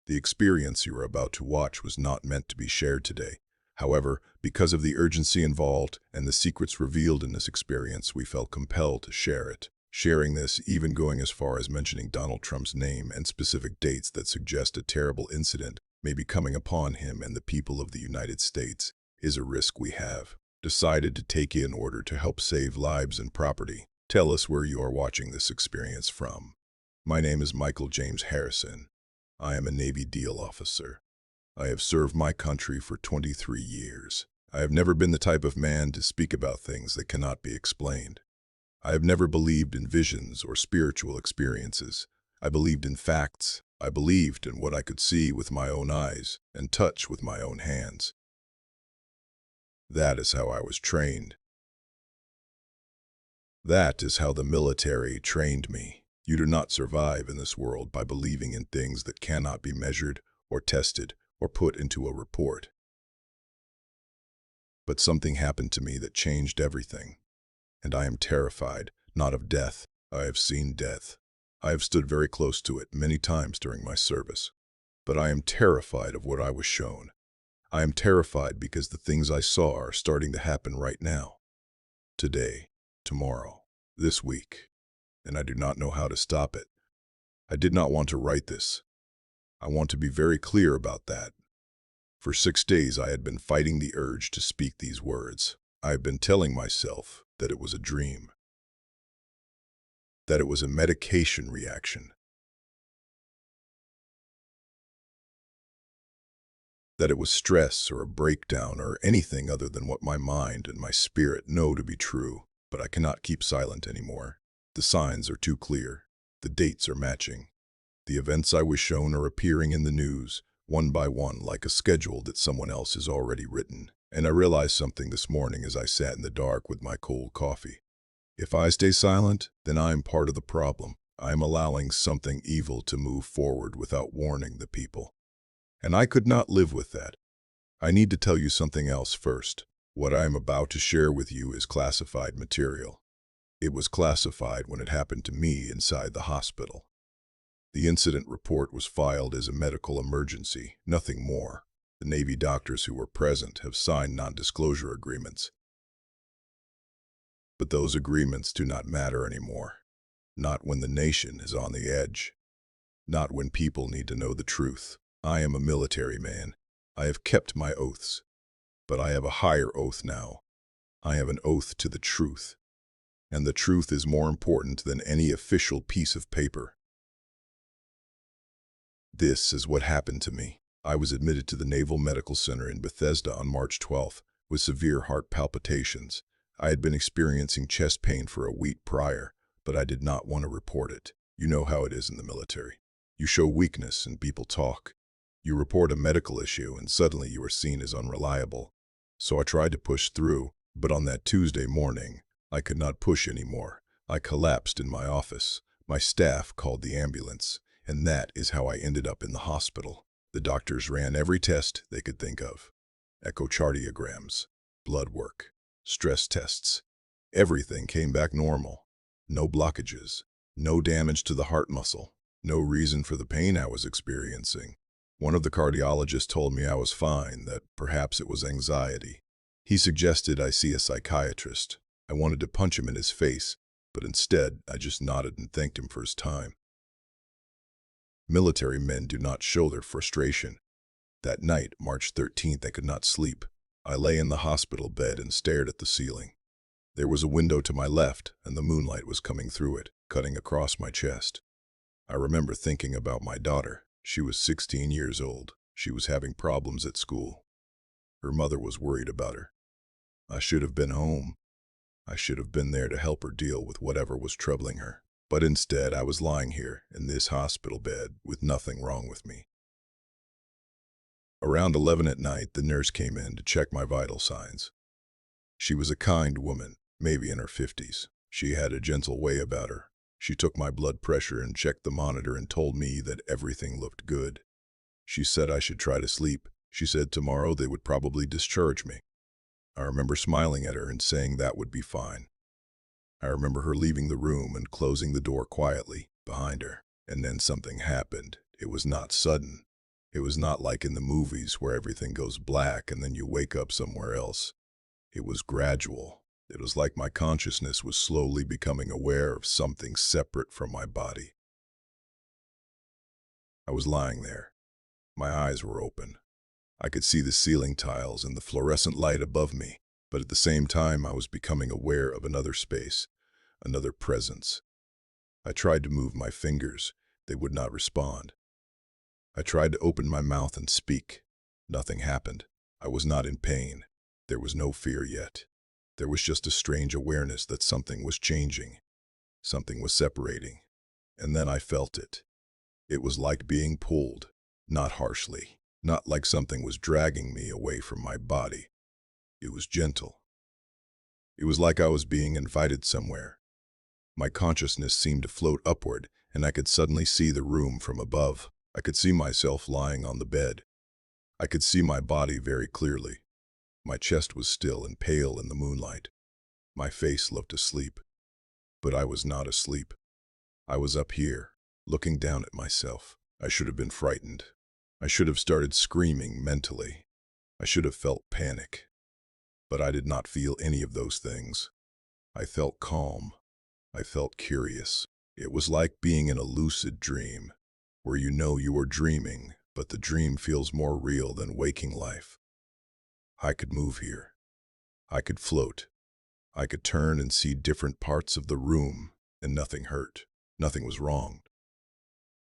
The experience you are about to watch was not meant to be shared today. However, because of the urgency involved and the secrets revealed in this experience, we felt compelled to share it. Sharing this, even going as far as mentioning Donald Trump's name and specific dates that suggest a terrible incident may be coming upon him and the people of the United States, is a risk we have decided to take in order to help save lives and property. Tell us where you are watching this experience from. My name is Michael James Harrison. I am a Navy DEAL officer. I have served my country for 23 years. I have never been the type of man to speak about things that cannot be explained. I have never believed in visions or spiritual experiences. I believed in facts. I believed in what I could see with my own eyes and touch with my own hands. That is how I was trained. That is how the military trained me. You do not survive in this world by believing in things that cannot be measured or tested or put into a report. But something happened to me that changed everything. And I am terrified, not of death. I have seen death. I have stood very close to it many times during my service. But I am terrified of what I was shown. I am terrified because the things I saw are starting to happen right now. Today, tomorrow, this week. And I do not know how to stop it. I did not want to write this. I want to be very clear about that. For 6 days I had been fighting the urge to speak these words. I have been telling myself that it was a dream, that it was a medication reaction, that it was stress or a breakdown or anything other than what my mind and my spirit know to be true. But I cannot keep silent anymore. The signs are too clear. The dates are matching. The events I was shown are appearing in the news, one by one, like a schedule that someone else has already written. And I realized something this morning as I sat in the dark with my cold coffee. If I stay silent, then I am part of the problem. I am allowing something evil to move forward without warning the people. And I could not live with that. I need to tell you something else first. What I am about to share with you is classified material. It was classified when it happened to me inside the hospital. The incident report was filed as a medical emergency, nothing more. The Navy doctors who were present have signed non-disclosure agreements. But those agreements do not matter anymore. Not when the nation is on the edge. Not when people need to know the truth. I am a military man. I have kept my oaths. But I have a higher oath now. I have an oath to the truth. And the truth is more important than any official piece of paper. This is what happened to me. I was admitted to the Naval Medical Center in Bethesda on March 12th with severe heart palpitations. I had been experiencing chest pain for a week prior, but I did not want to report it. You know how it is in the military. You show weakness and people talk. You report a medical issue and suddenly you are seen as unreliable. So I tried to push through, but on that Tuesday morning, I could not push anymore. I collapsed in my office. My staff called the ambulance, and that is how I ended up in the hospital. The doctors ran every test they could think of. Echocardiograms, blood work, stress tests. Everything came back normal. No blockages, no damage to the heart muscle, no reason for the pain I was experiencing. One of the cardiologists told me I was fine, that perhaps it was anxiety. He suggested I see a psychiatrist. I wanted to punch him in his face, but instead I just nodded and thanked him for his time. Military men do not show their frustration. That night, March 13th, I could not sleep. I lay in the hospital bed and stared at the ceiling. There was a window to my left, and the moonlight was coming through it, cutting across my chest. I remember thinking about my daughter. She was 16 years old. She was having problems at school. Her mother was worried about her. I should have been home. I should have been there to help her deal with whatever was troubling her. But instead, I was lying here in this hospital bed with nothing wrong with me. Around 11 at night, the nurse came in to check my vital signs. She was a kind woman, maybe in her 50s. She had a gentle way about her. She took my blood pressure and checked the monitor and told me that everything looked good. She said I should try to sleep. She said tomorrow they would probably discharge me. I remember smiling at her and saying that would be fine. I remember her leaving the room and closing the door quietly behind her. And then something happened. It was not sudden. It was not like in the movies where everything goes black and then you wake up somewhere else. It was gradual. It was like my consciousness was slowly becoming aware of something separate from my body. I was lying there. My eyes were open. I could see the ceiling tiles and the fluorescent light above me, but at the same time I was becoming aware of another space, another presence. I tried to move my fingers. They would not respond. I tried to open my mouth and speak. Nothing happened. I was not in pain. There was no fear yet. There was just a strange awareness that something was changing. Something was separating. And then I felt it. It was like being pulled, not harshly, not like something was dragging me away from my body. It was gentle. It was like I was being invited somewhere. My consciousness seemed to float upward, and I could suddenly see the room from above. I could see myself lying on the bed. I could see my body very clearly. My chest was still and pale in the moonlight. My face looked asleep. But I was not asleep. I was up here, looking down at myself. I should have been frightened. I should have started screaming mentally. I should have felt panic. But I did not feel any of those things. I felt calm. I felt curious. It was like being in a lucid dream, where you know you are dreaming, but the dream feels more real than waking life. I could move here. I could float. I could turn and see different parts of the room, and nothing hurt. Nothing was wrong.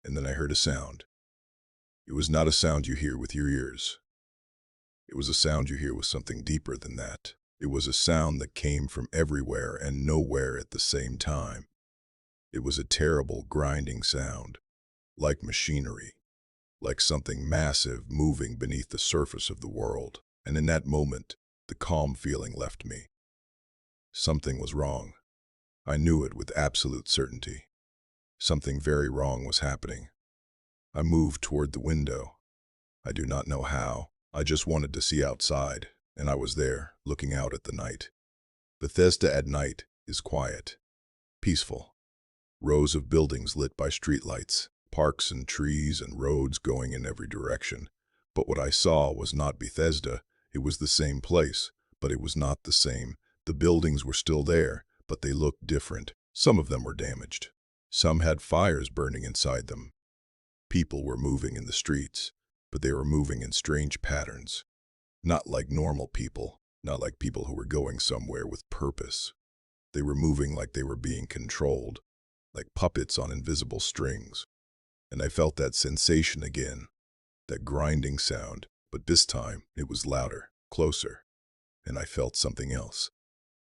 And then I heard a sound. It was not a sound you hear with your ears. It was a sound you hear with something deeper than that. It was a sound that came from everywhere and nowhere at the same time. It was a terrible, grinding sound, like machinery, like something massive moving beneath the surface of the world. And in that moment, the calm feeling left me. Something was wrong. I knew it with absolute certainty. Something very wrong was happening. I moved toward the window. I do not know how. I just wanted to see outside, and I was there, looking out at the night. Bethesda at night is quiet, peaceful. Rows of buildings lit by streetlights, parks and trees and roads going in every direction. But what I saw was not Bethesda. It was the same place, but it was not the same. The buildings were still there, but they looked different. Some of them were damaged. Some had fires burning inside them. People were moving in the streets, but they were moving in strange patterns. Not like normal people, not like people who were going somewhere with purpose. They were moving like they were being controlled, like puppets on invisible strings. And I felt that sensation again, that grinding sound, but this time it was louder, closer. And I felt something else.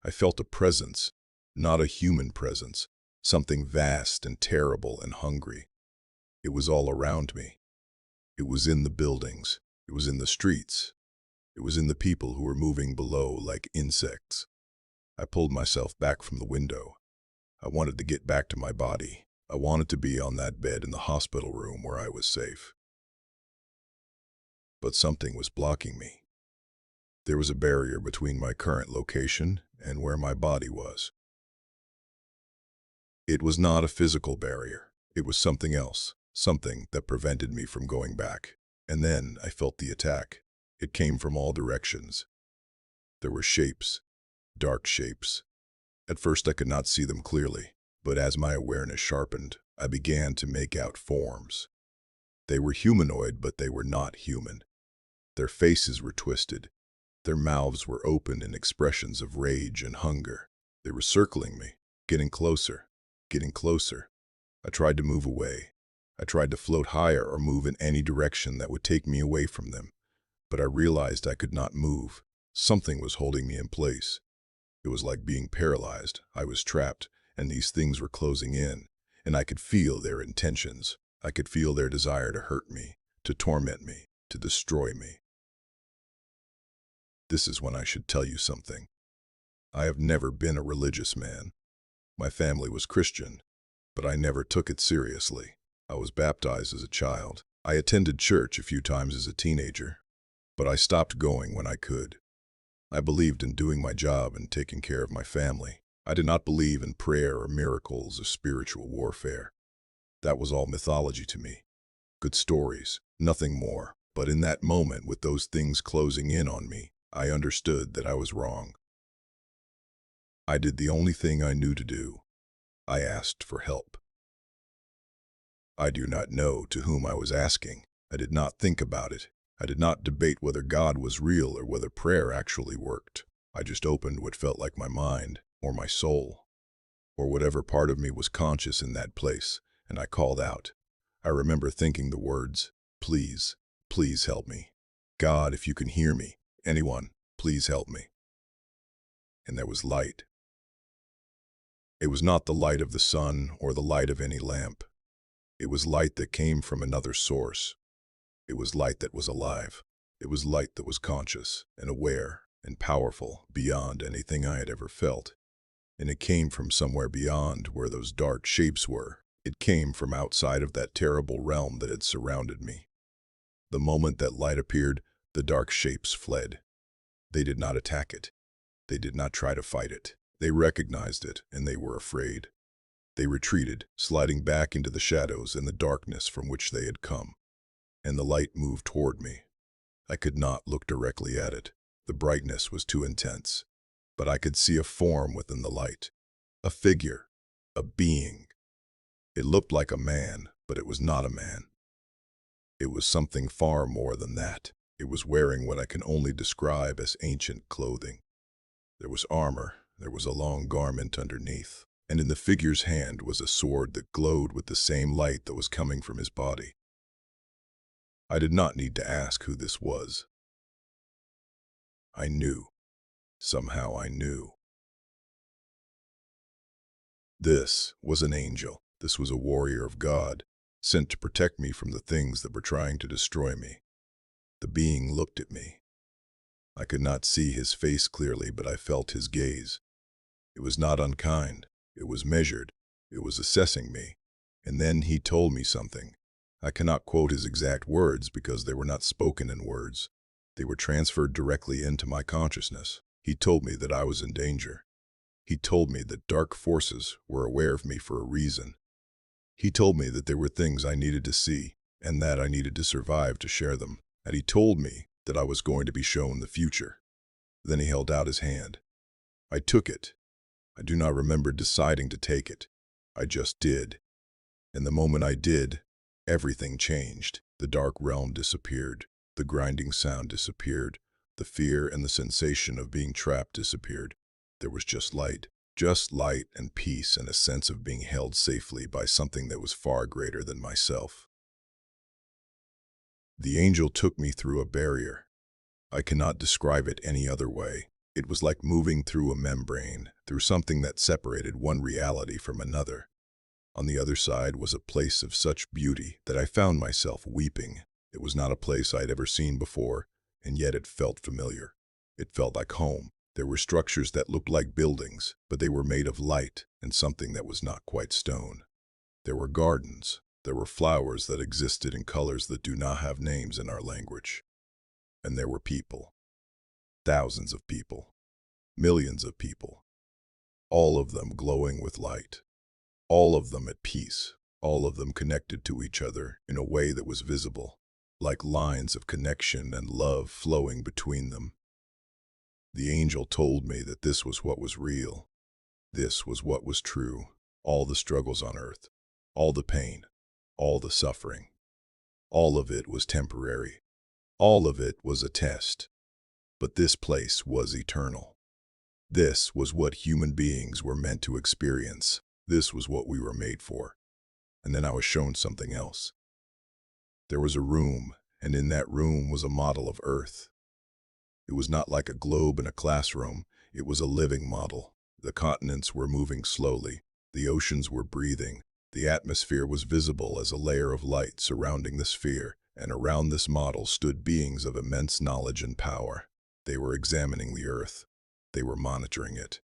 I felt a presence, not a human presence, something vast and terrible and hungry. It was all around me. It was in the buildings. It was in the streets. It was in the people who were moving below like insects. I pulled myself back from the window. I wanted to get back to my body. I wanted to be on that bed in the hospital room where I was safe. But something was blocking me. There was a barrier between my current location and where my body was. It was not a physical barrier. It was something else, something that prevented me from going back. And then I felt the attack. It came from all directions. There were shapes, dark shapes. At first I could not see them clearly, but as my awareness sharpened, I began to make out forms. They were humanoid, but they were not human. Their faces were twisted. Their mouths were open in expressions of rage and hunger. They were circling me, getting closer, getting closer. I tried to move away. I tried to float higher or move in any direction that would take me away from them. But I realized I could not move. Something was holding me in place. It was like being paralyzed. I was trapped, and these things were closing in, and I could feel their intentions. I could feel their desire to hurt me, to torment me, to destroy me. This is when I should tell you something. I have never been a religious man. My family was Christian, but I never took it seriously. I was baptized as a child. I attended church a few times as a teenager, but I stopped going when I could. I believed in doing my job and taking care of my family. I did not believe in prayer or miracles or spiritual warfare. That was all mythology to me. Good stories, nothing more. But in that moment, with those things closing in on me, I understood that I was wrong. I did the only thing I knew to do. I asked for help. I do not know to whom I was asking. I did not think about it. I did not debate whether God was real or whether prayer actually worked. I just opened what felt like my mind, or my soul, or whatever part of me was conscious in that place, and I called out. I remember thinking the words, "Please, please help me. God, if you can hear me, anyone, please help me." And there was light. It was not the light of the sun or the light of any lamp. It was light that came from another source. It was light that was alive. It was light that was conscious and aware and powerful beyond anything I had ever felt. And it came from somewhere beyond where those dark shapes were. It came from outside of that terrible realm that had surrounded me. The moment that light appeared, the dark shapes fled. They did not attack it. They did not try to fight it. They recognized it, and they were afraid. They retreated, sliding back into the shadows and the darkness from which they had come. And the light moved toward me. I could not look directly at it. The brightness was too intense. But I could see a form within the light. A figure. A being. It looked like a man, but it was not a man. It was something far more than that. It was wearing what I can only describe as ancient clothing. There was armor. There was a long garment underneath. And in the figure's hand was a sword that glowed with the same light that was coming from his body. I did not need to ask who this was. I knew. Somehow I knew. This was an angel. This was a warrior of God, sent to protect me from the things that were trying to destroy me. The being looked at me. I could not see his face clearly, but I felt his gaze. It was not unkind. It was measured. It was assessing me. And then he told me something. I cannot quote his exact words because they were not spoken in words. They were transferred directly into my consciousness. He told me that I was in danger. He told me that dark forces were aware of me for a reason. He told me that there were things I needed to see, and that I needed to survive to share them. And he told me that I was going to be shown the future. Then he held out his hand. I took it. I do not remember deciding to take it. I just did. And the moment I did, everything changed. The dark realm disappeared. The grinding sound disappeared. The fear and the sensation of being trapped disappeared. There was just light and peace and a sense of being held safely by something that was far greater than myself. The angel took me through a barrier. I cannot describe it any other way. It was like moving through a membrane, through something that separated one reality from another. On the other side was a place of such beauty that I found myself weeping. It was not a place I had ever seen before, and yet it felt familiar. It felt like home. There were structures that looked like buildings, but they were made of light and something that was not quite stone. There were gardens. There were flowers that existed in colors that do not have names in our language. And there were people. Thousands of people. Millions of people. All of them glowing with light. All of them at peace. All of them connected to each other in a way that was visible, like lines of connection and love flowing between them. The angel told me that this was what was real. This was what was true. All the struggles on earth, all the pain, all the suffering, all of it was temporary. All of it was a test. But this place was eternal. This was what human beings were meant to experience. This was what we were made for. And then I was shown something else. There was a room, and in that room was a model of Earth. It was not like a globe in a classroom. It was a living model. The continents were moving slowly. The oceans were breathing. The atmosphere was visible as a layer of light surrounding the sphere, and around this model stood beings of immense knowledge and power. They were examining the Earth. They were monitoring it.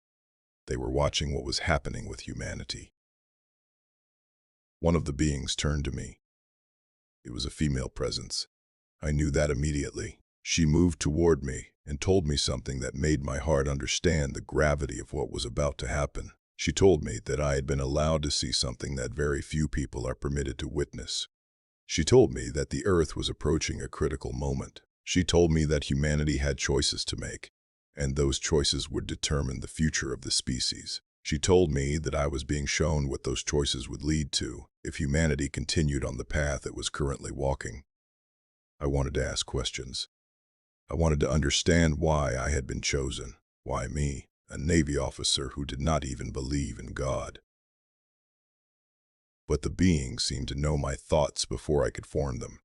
They were watching what was happening with humanity. One of the beings turned to me. It was a female presence. I knew that immediately. She moved toward me and told me something that made my heart understand the gravity of what was about to happen. She told me that I had been allowed to see something that very few people are permitted to witness. She told me that the Earth was approaching a critical moment. She told me that humanity had choices to make, and those choices would determine the future of the species. She told me that I was being shown what those choices would lead to if humanity continued on the path it was currently walking. I wanted to ask questions. I wanted to understand why I had been chosen. Why me, a Navy officer who did not even believe in God? But the being seemed to know my thoughts before I could form them.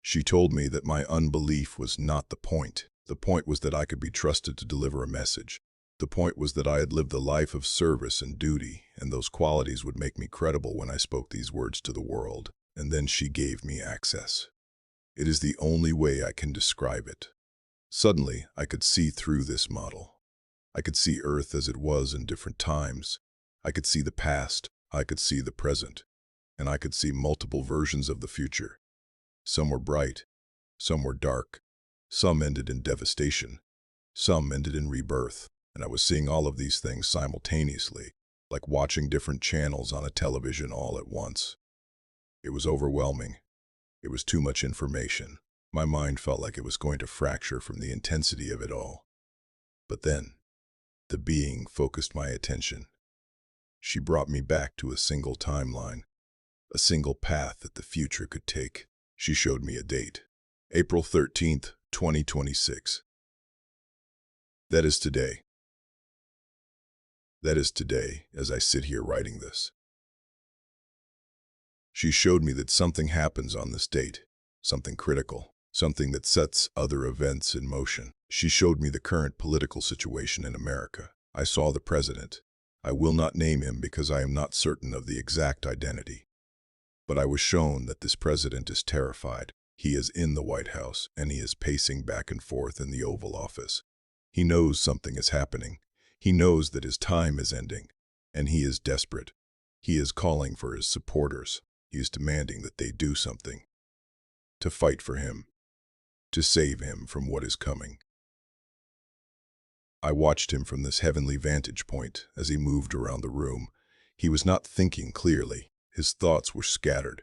She told me that my unbelief was not the point. The point was that I could be trusted to deliver a message. The point was that I had lived a life of service and duty, and those qualities would make me credible when I spoke these words to the world. And then she gave me access. It is the only way I can describe it. Suddenly, I could see through this model. I could see Earth as it was in different times. I could see the past. I could see the present. And I could see multiple versions of the future. Some were bright. Some were dark. Some ended in devastation. Some ended in rebirth. And I was seeing all of these things simultaneously, like watching different channels on a television all at once. It was overwhelming. It was too much information. My mind felt like it was going to fracture from the intensity of it all. But then, the being focused my attention. She brought me back to a single timeline, a single path that the future could take. She showed me a date. April 13th, 2026. That is today. That is today, as I sit here writing this. She showed me that something happens on this date, something critical, something that sets other events in motion. She showed me the current political situation in America. I saw the president. I will not name him because I am not certain of the exact identity. But I was shown that this president is terrified. He is in the White House, and he is pacing back and forth in the Oval Office. He knows something is happening. He knows that his time is ending, and he is desperate. He is calling for his supporters. He is demanding that they do something. To fight for him. To save him from what is coming. I watched him from this heavenly vantage point as he moved around the room. He was not thinking clearly. His thoughts were scattered.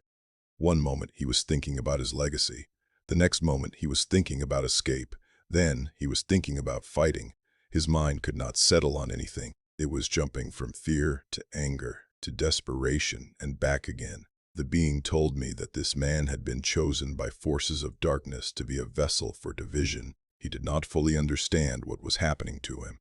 One moment he was thinking about his legacy. The next moment he was thinking about escape. Then he was thinking about fighting. His mind could not settle on anything. It was jumping from fear to anger to desperation and back again. The being told me that this man had been chosen by forces of darkness to be a vessel for division. He did not fully understand what was happening to him.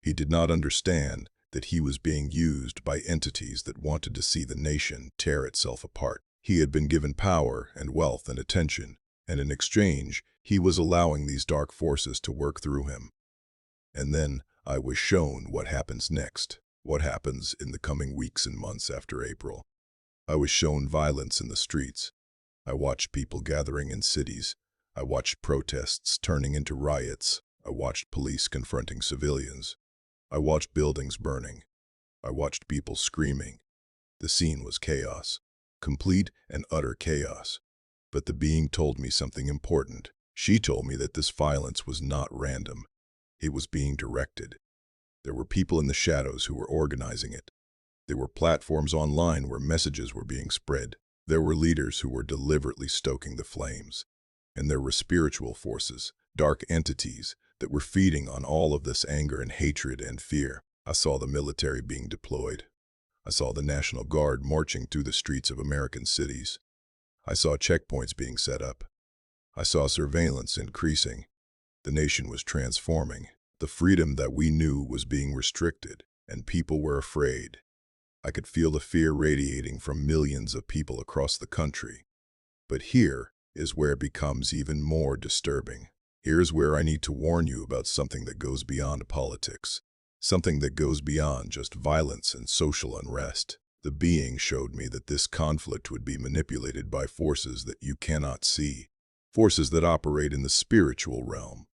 He did not understand that he was being used by entities that wanted to see the nation tear itself apart. He had been given power and wealth and attention, and in exchange, he was allowing these dark forces to work through him. And then I was shown what happens next, what happens in the coming weeks and months after April. I was shown violence in the streets. I watched people gathering in cities. I watched protests turning into riots. I watched police confronting civilians. I watched buildings burning. I watched people screaming. The scene was chaos, complete and utter chaos. But the being told me something important. She told me that this violence was not random. It was being directed. There were people in the shadows who were organizing it. There were platforms online where messages were being spread. There were leaders who were deliberately stoking the flames. And there were spiritual forces, dark entities, that were feeding on all of this anger and hatred and fear. I saw the military being deployed. I saw the National Guard marching through the streets of American cities. I saw checkpoints being set up. I saw surveillance increasing. The nation was transforming. The freedom that we knew was being restricted, and people were afraid. I could feel the fear radiating from millions of people across the country. But here is where it becomes even more disturbing. Here's where I need to warn you about something that goes beyond politics. Something that goes beyond just violence and social unrest. The being showed me that this conflict would be manipulated by forces that you cannot see. Forces that operate in the spiritual realm.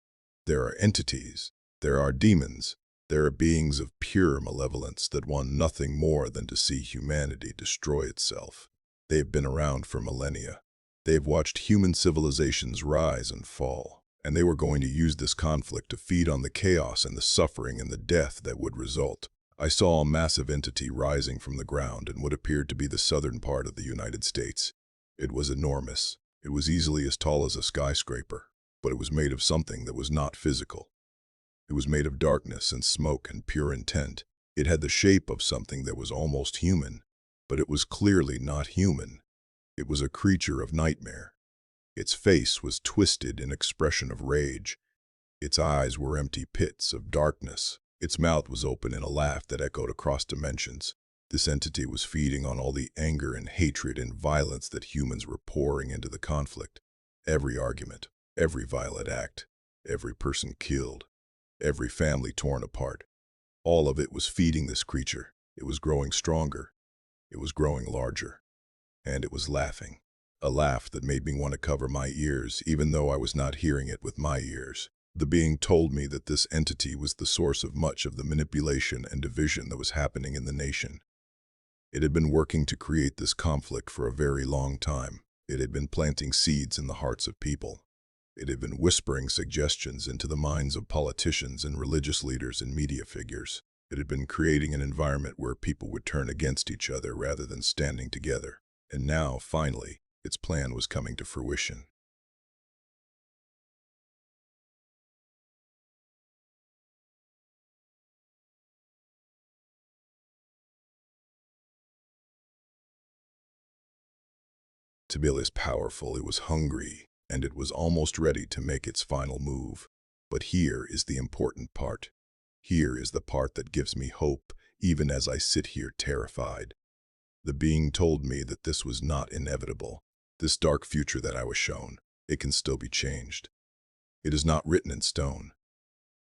There are entities. There are demons. There are beings of pure malevolence that want nothing more than to see humanity destroy itself. They have been around for millennia. They have watched human civilizations rise and fall, and they were going to use this conflict to feed on the chaos and the suffering and the death that would result. I saw a massive entity rising from the ground in what appeared to be the southern part of the United States. It was enormous. It was easily as tall as a skyscraper, but it was made of something that was not physical. It was made of darkness and smoke and pure intent. It had the shape of something that was almost human, but it was clearly not human. It was a creature of nightmare. Its face was twisted in expression of rage. Its eyes were empty pits of darkness. Its mouth was open in a laugh that echoed across dimensions. This entity was feeding on all the anger and hatred and violence that humans were pouring into the conflict. Every argument, every violent act, every person killed, every family torn apart. All of it was feeding this creature. It was growing stronger. It was growing larger. And it was laughing. A laugh that made me want to cover my ears, even though I was not hearing it with my ears. The being told me that this entity was the source of much of the manipulation and division that was happening in the nation. It had been working to create this conflict for a very long time. It had been planting seeds in the hearts of people. It had been whispering suggestions into the minds of politicians and religious leaders and media figures. It had been creating an environment where people would turn against each other rather than standing together. And now, finally, its plan was coming to fruition. Tabil is powerful, it was hungry, and it was almost ready to make its final move. But here is the important part. Here is the part that gives me hope, even as I sit here terrified. The being told me that this was not inevitable. This dark future that I was shown, it can still be changed. It is not written in stone.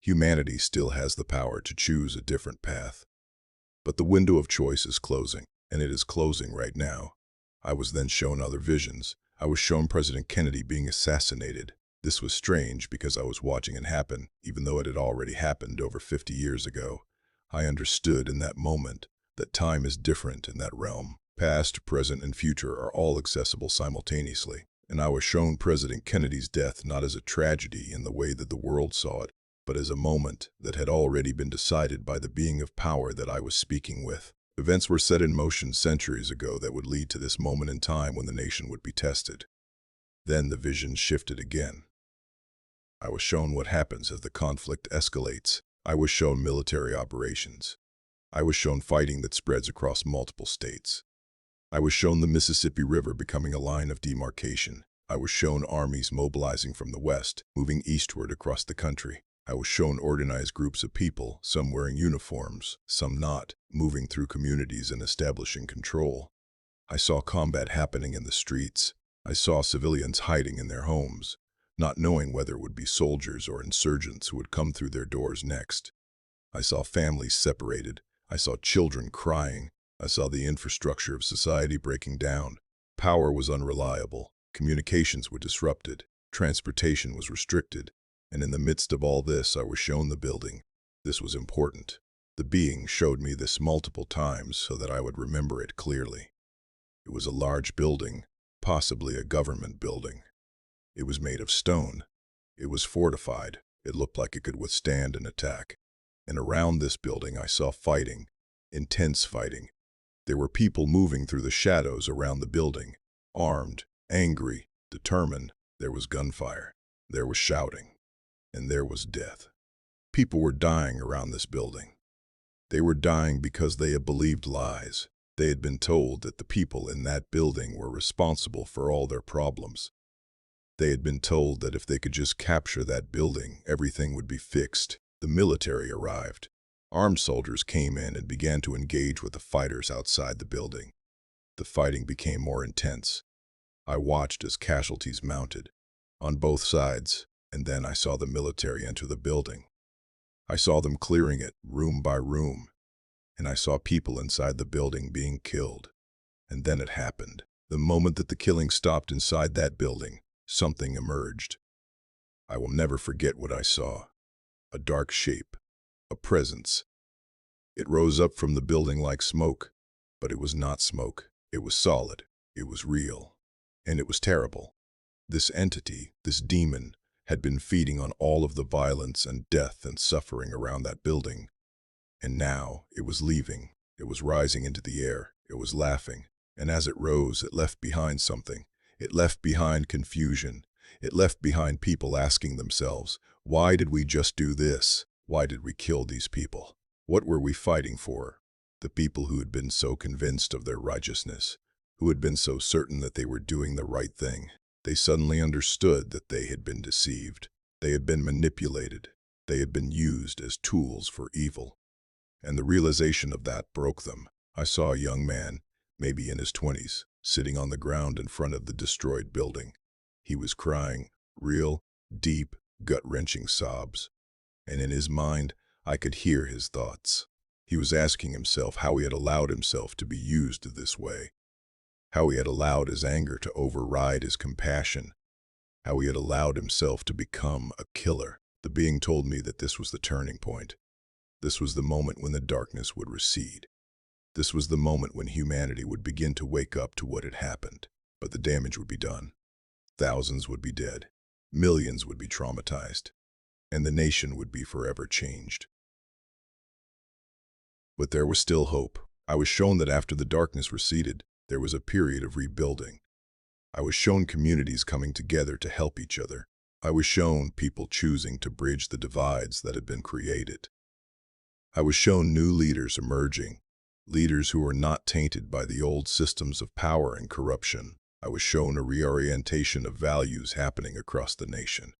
Humanity still has the power to choose a different path. But the window of choice is closing, and it is closing right now. I was then shown other visions. I was shown President Kennedy being assassinated. This was strange because I was watching it happen, even though it had already happened over 50 years ago. I understood in that moment that time is different in that realm. Past, present, and future are all accessible simultaneously. And I was shown President Kennedy's death not as a tragedy in the way that the world saw it, but as a moment that had already been decided by the being of power that I was speaking with. Events were set in motion centuries ago that would lead to this moment in time when the nation would be tested. Then the vision shifted again. I was shown what happens as the conflict escalates. I was shown military operations. I was shown fighting that spreads across multiple states. I was shown the Mississippi River becoming a line of demarcation. I was shown armies mobilizing from the west, moving eastward across the country. I was shown organized groups of people, some wearing uniforms, some not, moving through communities and establishing control. I saw combat happening in the streets. I saw civilians hiding in their homes, not knowing whether it would be soldiers or insurgents who would come through their doors next. I saw families separated. I saw children crying. I saw the infrastructure of society breaking down. Power was unreliable. Communications were disrupted. Transportation was restricted. And in the midst of all this, I was shown the building. This was important. The being showed me this multiple times so that I would remember it clearly. It was a large building, possibly a government building. It was made of stone. It was fortified. It looked like it could withstand an attack. And around this building I saw fighting, intense fighting. There were people moving through the shadows around the building, armed, angry, determined. There was gunfire. There was shouting. And there was death. People were dying around this building. They were dying because they had believed lies. They had been told that the people in that building were responsible for all their problems. They had been told that if they could just capture that building, everything would be fixed. The military arrived. Armed soldiers came in and began to engage with the fighters outside the building. The fighting became more intense. I watched as casualties mounted, on both sides, and then I saw the military enter the building. I saw them clearing it, room by room, and I saw people inside the building being killed. And then it happened. The moment that the killing stopped inside that building, something emerged. I will never forget what I saw. A dark shape, a presence. It rose up from the building like smoke, but it was not smoke. It was solid. It was real. And it was terrible. This entity, this demon, had been feeding on all of the violence and death and suffering around that building. And now it was leaving. It was rising into the air. It was laughing. And as it rose, it left behind something. It left behind confusion. It left behind people asking themselves, why did we just do this? Why did we kill these people? What were we fighting for? The people who had been so convinced of their righteousness, who had been so certain that they were doing the right thing, they suddenly understood that they had been deceived. They had been manipulated. They had been used as tools for evil. And the realization of that broke them. I saw a young man, maybe in his 20s, sitting on the ground in front of the destroyed building. He was crying, real, deep, gut-wrenching sobs. And in his mind, I could hear his thoughts. He was asking himself how he had allowed himself to be used this way, how he had allowed his anger to override his compassion, how he had allowed himself to become a killer. The being told me that this was the turning point. This was the moment when the darkness would recede. This was the moment when humanity would begin to wake up to what had happened. But the damage would be done. Thousands would be dead. Millions would be traumatized. And the nation would be forever changed. But there was still hope. I was shown that after the darkness receded, there was a period of rebuilding. I was shown communities coming together to help each other. I was shown people choosing to bridge the divides that had been created. I was shown new leaders emerging, leaders who were not tainted by the old systems of power and corruption. I was shown a reorientation of values happening across the nation.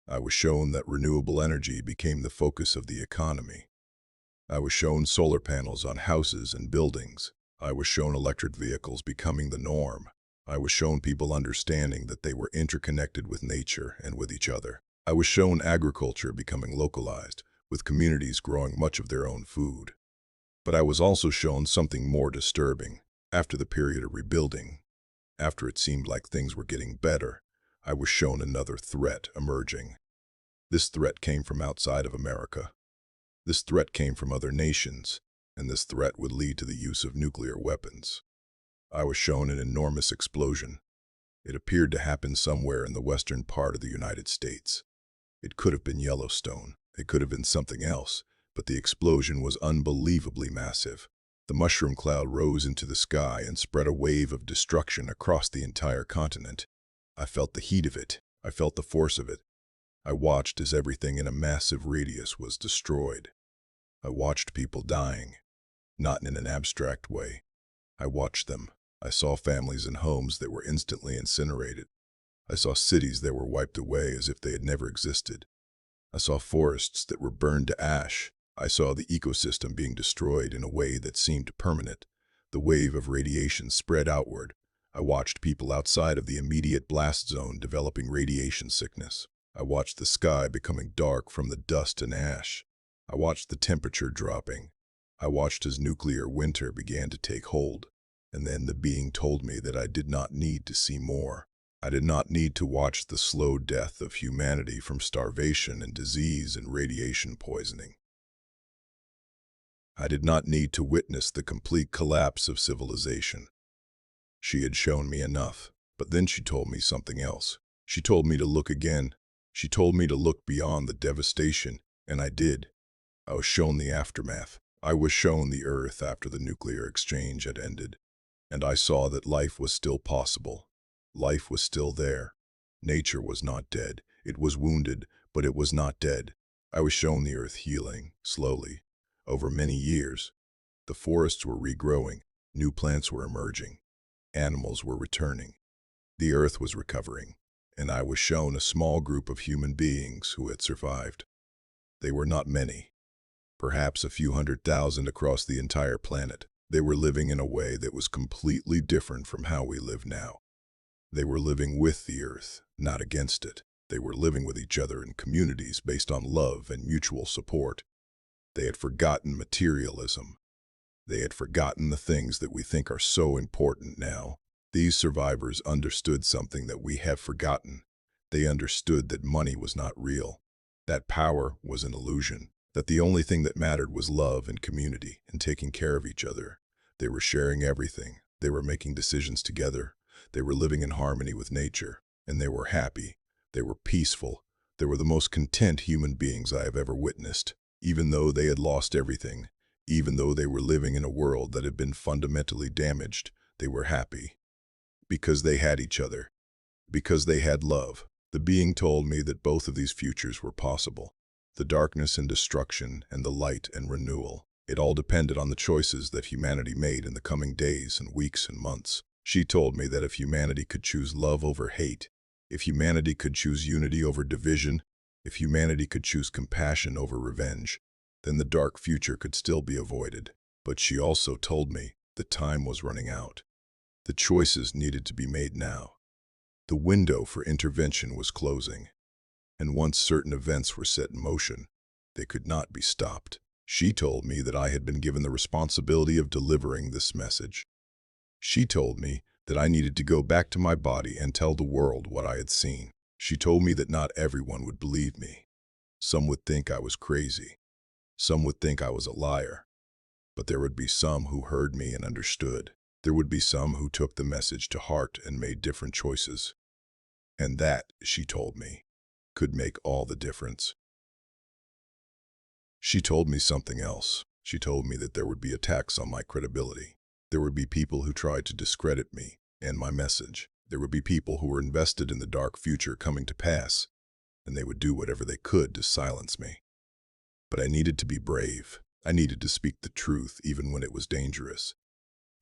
I was shown that renewable energy became the focus of the economy. I was shown solar panels on houses and buildings. I was shown electric vehicles becoming the norm. I was shown people understanding that they were interconnected with nature and with each other. I was shown agriculture becoming localized, with communities growing much of their own food. But I was also shown something more disturbing. After the period of rebuilding, after it seemed like things were getting better, I was shown another threat emerging. This threat came from outside of America. This threat came from other nations, and this threat would lead to the use of nuclear weapons. I was shown an enormous explosion. It appeared to happen somewhere in the western part of the United States. It could have been Yellowstone. It could have been something else, but the explosion was unbelievably massive. The mushroom cloud rose into the sky and spread a wave of destruction across the entire continent. I felt the heat of it. I felt the force of it. I watched as everything in a massive radius was destroyed. I watched people dying, not in an abstract way. I watched them. I saw families and homes that were instantly incinerated. I saw cities that were wiped away as if they had never existed. I saw forests that were burned to ash. I saw the ecosystem being destroyed in a way that seemed permanent. The wave of radiation spread outward. I watched people outside of the immediate blast zone developing radiation sickness. I watched the sky becoming dark from the dust and ash. I watched the temperature dropping. I watched as nuclear winter began to take hold. And then the being told me that I did not need to see more. I did not need to watch the slow death of humanity from starvation and disease and radiation poisoning. I did not need to witness the complete collapse of civilization. She had shown me enough, but then she told me something else. She told me to look again. She told me to look beyond the devastation, and I did. I was shown the aftermath. I was shown the Earth after the nuclear exchange had ended. And I saw that life was still possible. Life was still there. Nature was not dead. It was wounded, but it was not dead. I was shown the Earth healing, slowly, over many years. The forests were regrowing. New plants were emerging. Animals were returning. The Earth was recovering. And I was shown a small group of human beings who had survived. They were not many. Perhaps a few 100,000 across the entire planet. They were living in a way that was completely different from how we live now. They were living with the Earth, not against it. They were living with each other in communities based on love and mutual support. They had forgotten materialism. They had forgotten the things that we think are so important now. These survivors understood something that we have forgotten. They understood that money was not real, that power was an illusion, that the only thing that mattered was love and community and taking care of each other. They were sharing everything. They were making decisions together. They were living in harmony with nature, and they were happy. They were peaceful. They were the most content human beings I have ever witnessed, even though they had lost everything, even though they were living in a world that had been fundamentally damaged. They were happy because they had each other. Because they had love. The being told me that both of these futures were possible. The darkness and destruction, and the light and renewal. It all depended on the choices that humanity made in the coming days and weeks and months. She told me that if humanity could choose love over hate, if humanity could choose unity over division, if humanity could choose compassion over revenge, then the dark future could still be avoided. But she also told me that time was running out. The choices needed to be made now. The window for intervention was closing, and once certain events were set in motion, they could not be stopped. She told me that I had been given the responsibility of delivering this message. She told me that I needed to go back to my body and tell the world what I had seen. She told me that not everyone would believe me. Some would think I was crazy. Some would think I was a liar. But there would be some who heard me and understood. There would be some who took the message to heart and made different choices. And that, she told me, could make all the difference. She told me something else. She told me that there would be attacks on my credibility. There would be people who tried to discredit me and my message. There would be people who were invested in the dark future coming to pass, and they would do whatever they could to silence me. But I needed to be brave. I needed to speak the truth even when it was dangerous.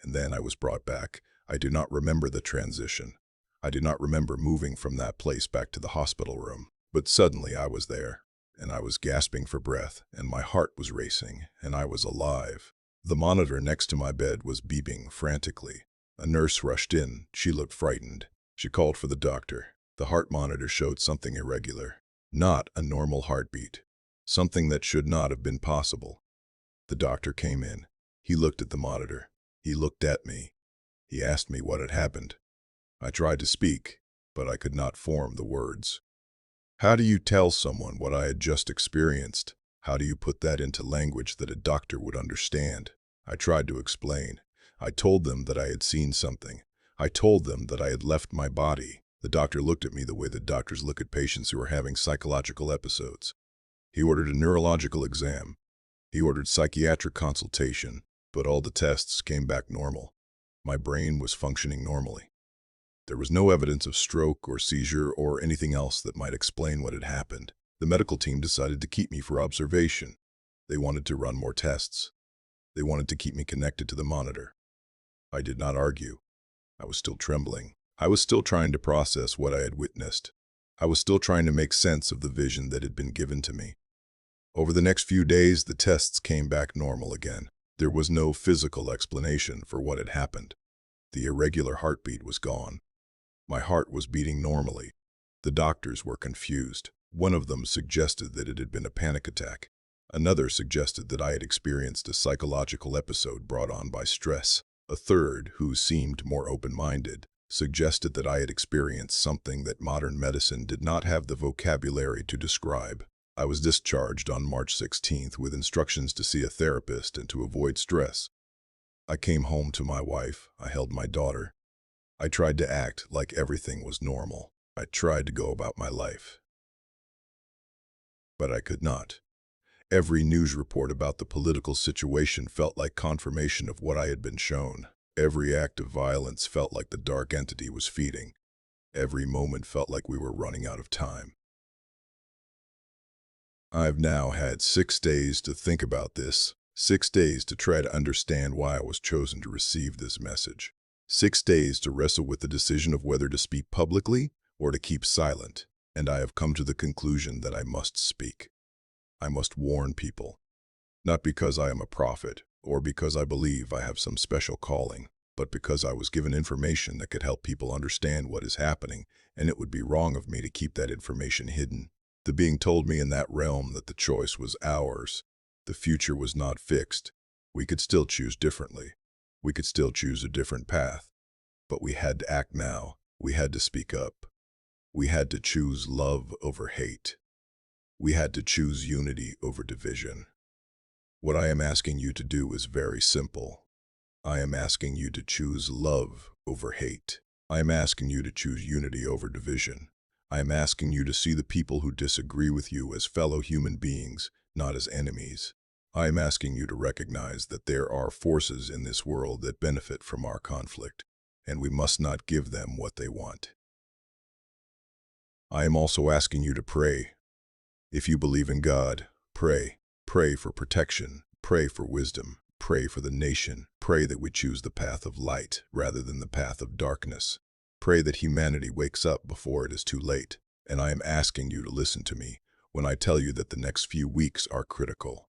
And then I was brought back. I do not remember the transition. I do not remember moving from that place back to the hospital room. But suddenly I was there, and I was gasping for breath, and my heart was racing, and I was alive. The monitor next to my bed was beeping frantically. A nurse rushed in. She looked frightened. She called for the doctor. The heart monitor showed something irregular. Not a normal heartbeat. Something that should not have been possible. The doctor came in. He looked at the monitor. He looked at me. He asked me what had happened. I tried to speak, but I could not form the words. How do you tell someone what I had just experienced? How do you put that into language that a doctor would understand? I tried to explain. I told them that I had seen something. I told them that I had left my body. The doctor looked at me the way that doctors look at patients who are having psychological episodes. He ordered a neurological exam. He ordered psychiatric consultation, but all the tests came back normal. My brain was functioning normally. There was no evidence of stroke or seizure or anything else that might explain what had happened. The medical team decided to keep me for observation. They wanted to run more tests. They wanted to keep me connected to the monitor. I did not argue. I was still trembling. I was still trying to process what I had witnessed. I was still trying to make sense of the vision that had been given to me. Over the next few days, the tests came back normal again. There was no physical explanation for what had happened. The irregular heartbeat was gone. My heart was beating normally. The doctors were confused. One of them suggested that it had been a panic attack. Another suggested that I had experienced a psychological episode brought on by stress. A third, who seemed more open-minded, suggested that I had experienced something that modern medicine did not have the vocabulary to describe. I was discharged on March 16th with instructions to see a therapist and to avoid stress. I came home to my wife. I held my daughter. I tried to act like everything was normal. I tried to go about my life. But I could not. Every news report about the political situation felt like confirmation of what I had been shown. Every act of violence felt like the dark entity was feeding. Every moment felt like we were running out of time. I've now had 6 days to think about this. 6 days to try to understand why I was chosen to receive this message. 6 days to wrestle with the decision of whether to speak publicly or to keep silent, and I have come to the conclusion that I must speak. I must warn people, not because I am a prophet or because I believe I have some special calling, but because I was given information that could help people understand what is happening, and it would be wrong of me to keep that information hidden. The being told me in that realm that the choice was ours. The future was not fixed. We could still choose differently. We could still choose a different path. But we had to act now. We had to speak up. We had to choose love over hate. We had to choose unity over division. What I am asking you to do is very simple. I am asking you to choose love over hate. I am asking you to choose unity over division. I am asking you to see the people who disagree with you as fellow human beings, not as enemies. I am asking you to recognize that there are forces in this world that benefit from our conflict, and we must not give them what they want. I am also asking you to pray. If you believe in God, pray. Pray for protection. Pray for wisdom. Pray for the nation. Pray that we choose the path of light rather than the path of darkness. Pray that humanity wakes up before it is too late. And I am asking you to listen to me when I tell you that the next few weeks are critical.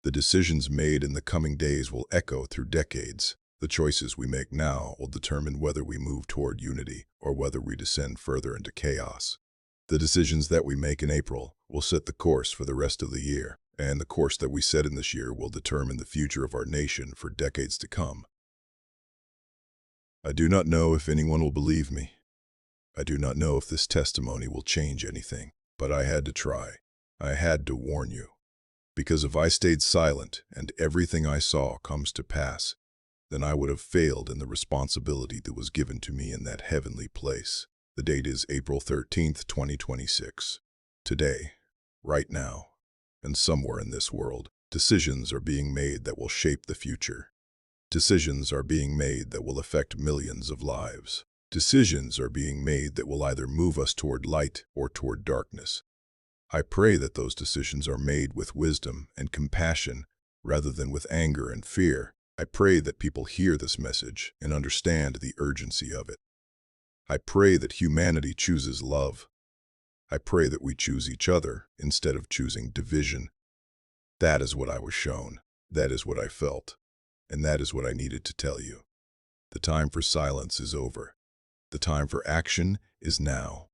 The decisions made in the coming days will echo through decades. The choices we make now will determine whether we move toward unity or whether we descend further into chaos. The decisions that we make in April will set the course for the rest of the year, and the course that we set in this year will determine the future of our nation for decades to come. I do not know if anyone will believe me. I do not know if this testimony will change anything, but I had to try. I had to warn you. Because if I stayed silent and everything I saw comes to pass, then I would have failed in the responsibility that was given to me in that heavenly place. The date is April 13th, 2026. Today, right now, and somewhere in this world, decisions are being made that will shape the future. Decisions are being made that will affect millions of lives. Decisions are being made that will either move us toward light or toward darkness. I pray that those decisions are made with wisdom and compassion rather than with anger and fear. I pray that people hear this message and understand the urgency of it. I pray that humanity chooses love. I pray that we choose each other instead of choosing division. That is what I was shown. That is what I felt. And that is what I needed to tell you. The time for silence is over. The time for action is now.